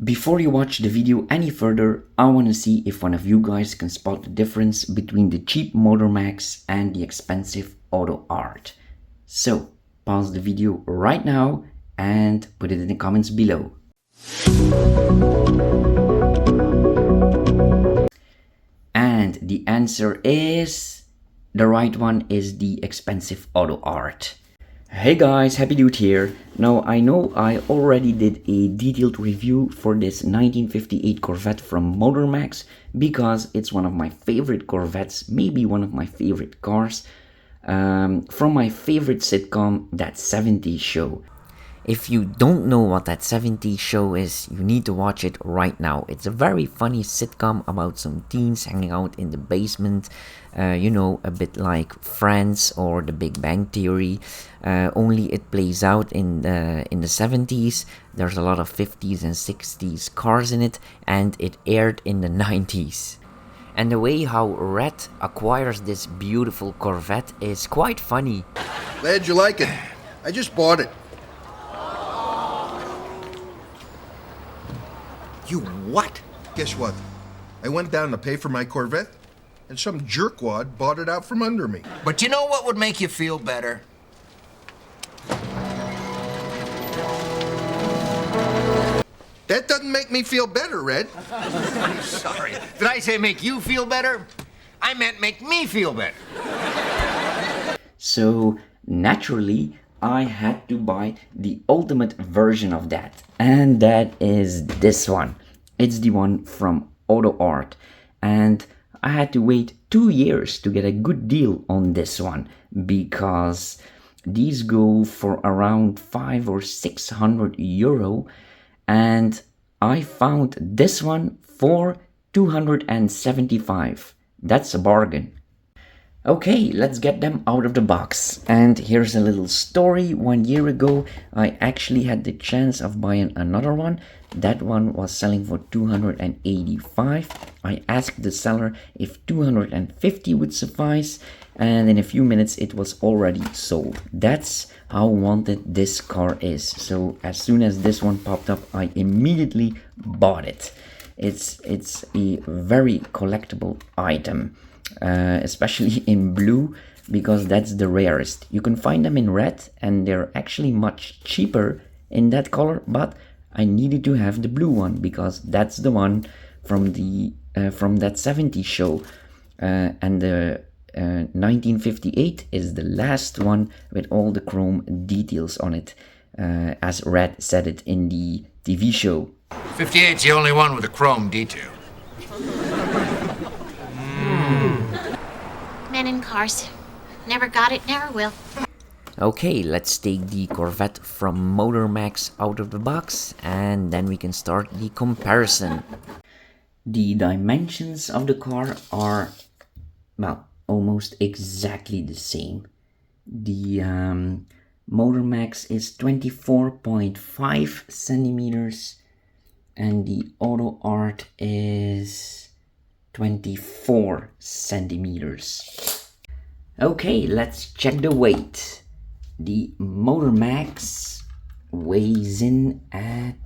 Before you watch the video any further, I want to see if one of you guys can spot the difference between the cheap Motormax and the expensive Autoart. So, pause the video right now and put it in the comments below. And the answer is... the right one is the expensive Autoart. Hey guys, Happy Dude here. Now I know I already did a detailed review for this 1958 Corvette from Motormax because it's one of my favorite Corvettes, maybe one of my favorite cars, from my favorite sitcom, That 70s Show. If you don't know what That 70s Show is, you need to watch it right now. It's a very funny sitcom about some teens hanging out in the basement, a bit like Friends or The Big Bang Theory, only it plays out in the 70s. There's a lot of 50s and 60s cars in it, and it aired in the 90s. And the way how Red acquires this beautiful Corvette is quite funny. Glad you like it. I just bought it. You what? Guess what? I went down to pay for my Corvette, and some jerkwad bought it out from under me. But you know what would make you feel better? That doesn't make me feel better, Red. Sorry. Did I say make you feel better? I meant make me feel better. So, naturally, I had to buy the ultimate version of that, and that is this one. It's the one from Autoart, and I had to wait 2 years to get a good deal on this one because these go for around 500 or 600 euro, and I found this one for 275. That's a bargain. Okay, let's get them out of the box. And here's a little story. 1 year ago, I actually had the chance of buying another one. That one was selling for 285. I asked the seller if 250 would suffice, and in a few minutes it was already sold. That's how wanted this car is. So as soon as this one popped up, I immediately bought it. It's a very collectible item. Especially in blue, because that's the rarest. You can find them in red, and they're actually much cheaper in that color, but I needed to have the blue one because that's the one from that 70s show, and the 1958 is the last one with all the chrome details on it, as Red said it in the TV show. 58's the only one with a chrome detail. Men in cars. Never got it, never will. Okay, let's take the Corvette from Motormax out of the box and then we can start the comparison. The dimensions of the car are, well, almost exactly the same. The Motormax is 24.5 centimeters and the Autoart is 24 centimeters. Okay, let's check the weight. The Motormax weighs in at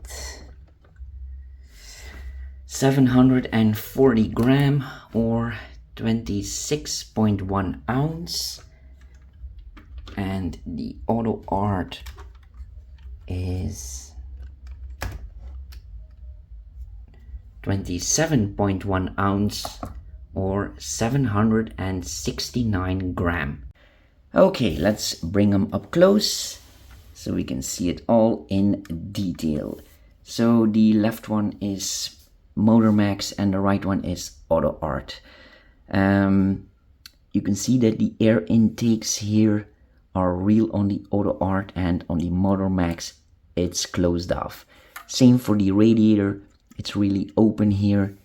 740 gram or 26.1 ounce, and the Autoart is 27.1 ounce or 769 gram. Okay, let's bring them up close so we can see it all in detail. So the left one is Motormax and the right one is Autoart. You can see that the air intakes here are real on the Autoart, and on the Motormax it's closed off. Same for the radiator. It's really open here.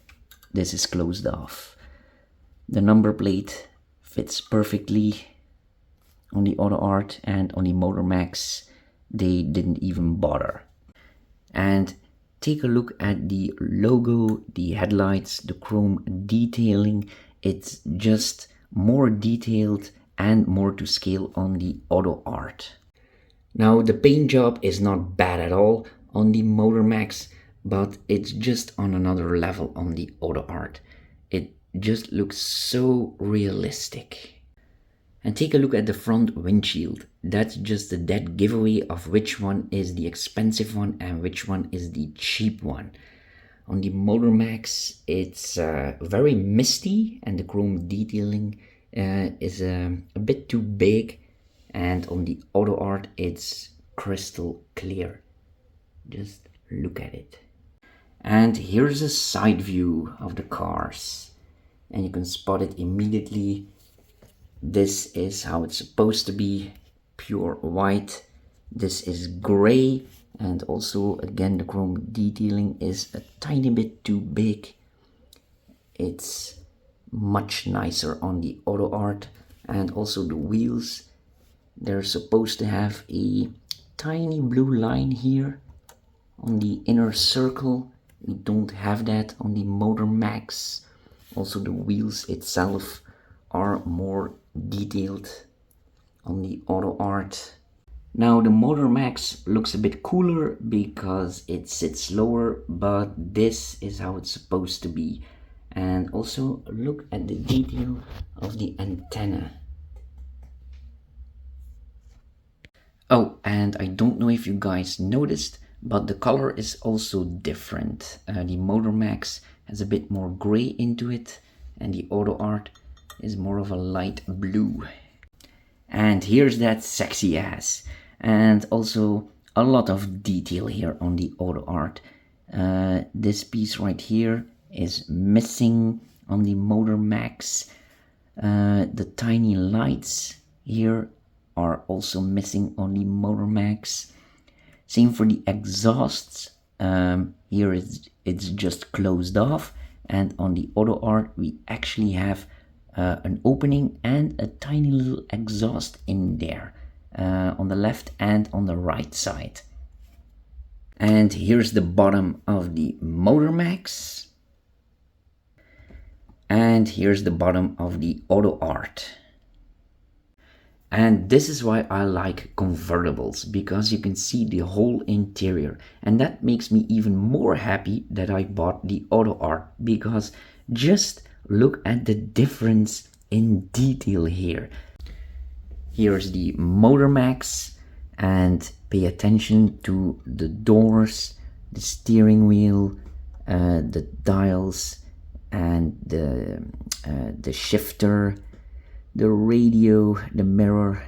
This is closed off. The number plate fits perfectly on the Autoart, and on the Motormax they didn't even bother. And take a look at the logo, the headlights, the chrome detailing. It's just more detailed and more to scale on the Autoart. Now the paint job is not bad at all on the Motormax, but it's just on another level on the Autoart. It just looks so realistic. And take a look at the front windshield. That's just a dead giveaway of which one is the expensive one and which one is the cheap one. On the Motormax, it's very misty and the chrome detailing is a bit too big. And on the Autoart, it's crystal clear. Just look at it. And here's a side view of the cars. And you can spot it immediately. This is how it's supposed to be, pure white. This is gray, and also again the chrome detailing is a tiny bit too big. It's much nicer on the Autoart, and also the wheels. They're supposed to have a tiny blue line here on the inner circle. We don't have that on the Motormax. Also the wheels itself are more detailed on the Autoart. Now the Motormax looks a bit cooler because it sits lower, but this is how it's supposed to be. And also look at the detail of the antenna. Oh, and I don't know if you guys noticed, but the color is also different. The Motormax has a bit more gray into it, and the Autoart is more of a light blue. And here's that sexy ass. And also a lot of detail here on the Autoart. This piece right here is missing on the Motormax. The tiny lights here are also missing on the Motormax. Same for the exhausts. Here it's just closed off, and on the Autoart we actually have an opening and a tiny little exhaust in there on the left and on the right side. And here's the bottom of the Motormax, and here's the bottom of the Autoart. And this is why I like convertibles, because you can see the whole interior, and that makes me even more happy that I bought the Autoart, because just look at the difference in detail here. Here's the Motormax, and pay attention to the doors, the steering wheel, the dials, and the shifter, the radio, the mirror,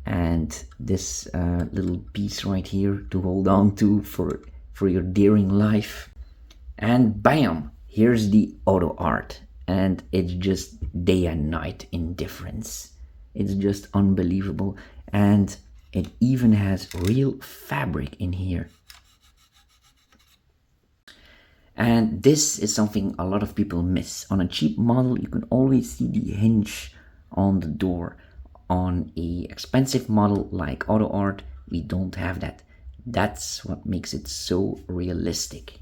and this little piece right here to hold on to for your daring life. And bam, here's the Autoart, and it's just day and night in difference. It's just unbelievable, and it even has real fabric in here. And this is something a lot of people miss. On a cheap model, you can always see the hinge on the door. On a expensive model like Autoart, we don't have that. That's what makes it so realistic.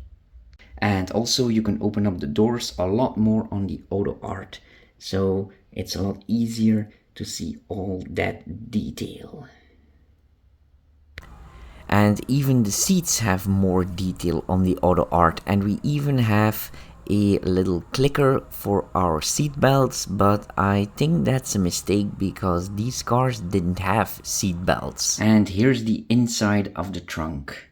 And also you can open up the doors a lot more on the Autoart, so it's a lot easier to see all that detail. And even the seats have more detail on the Autoart, and we even have a little clicker for our seat belts, but I think that's a mistake because these cars didn't have seat belts. And here's the inside of the trunk,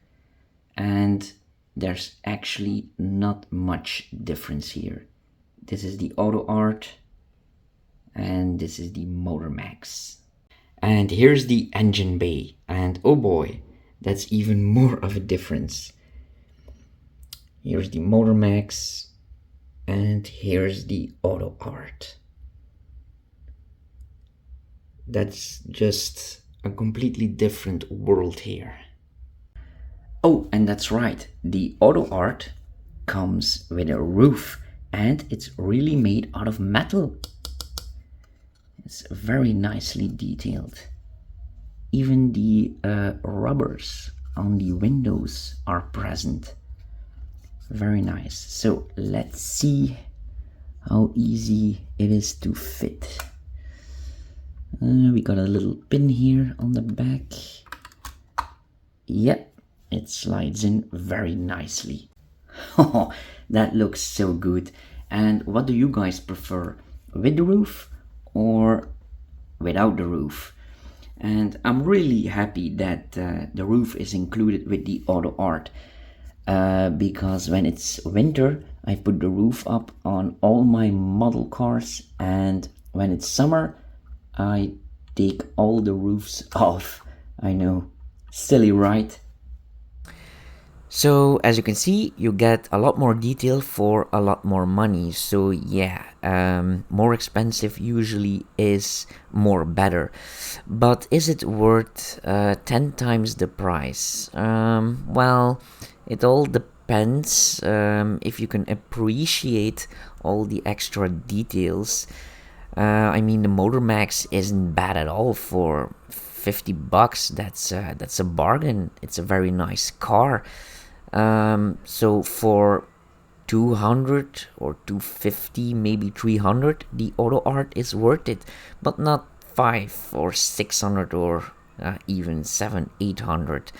and there's actually not much difference here. This is the Autoart, and this is the Motormax. And here's the engine bay, and oh boy, that's even more of a difference. Here's the Motormax, and here's the Autoart. That's just a completely different world here. Oh, and that's right, the Autoart comes with a roof, and it's really made out of metal. It's very nicely detailed. Even the rubbers on the windows are present. Very nice. So let's see how easy it is to fit. We got a little pin here on the back. Yep, it slides in very nicely. Oh, that looks so good. And what do you guys prefer? With the roof or without the roof? And I'm really happy that the roof is included with the Autoart, because when it's winter I put the roof up on all my model cars, and when it's summer I take all the roofs off. I know, silly, right? So as you can see, you get a lot more detail for a lot more money. So yeah, more expensive usually is more better. But is it worth 10 times the price? Well, it all depends if you can appreciate all the extra details. I mean, the Motormax isn't bad at all for $50. That's a bargain. It's a very nice car. So for 200 or 250, maybe 300, the Autoart is worth it, but not 5 or 600 or even 700-800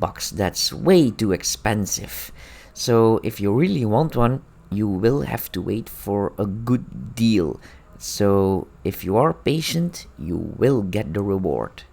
bucks. That's way too expensive. So if you really want one, you will have to wait for a good deal. So if you are patient, you will get the reward.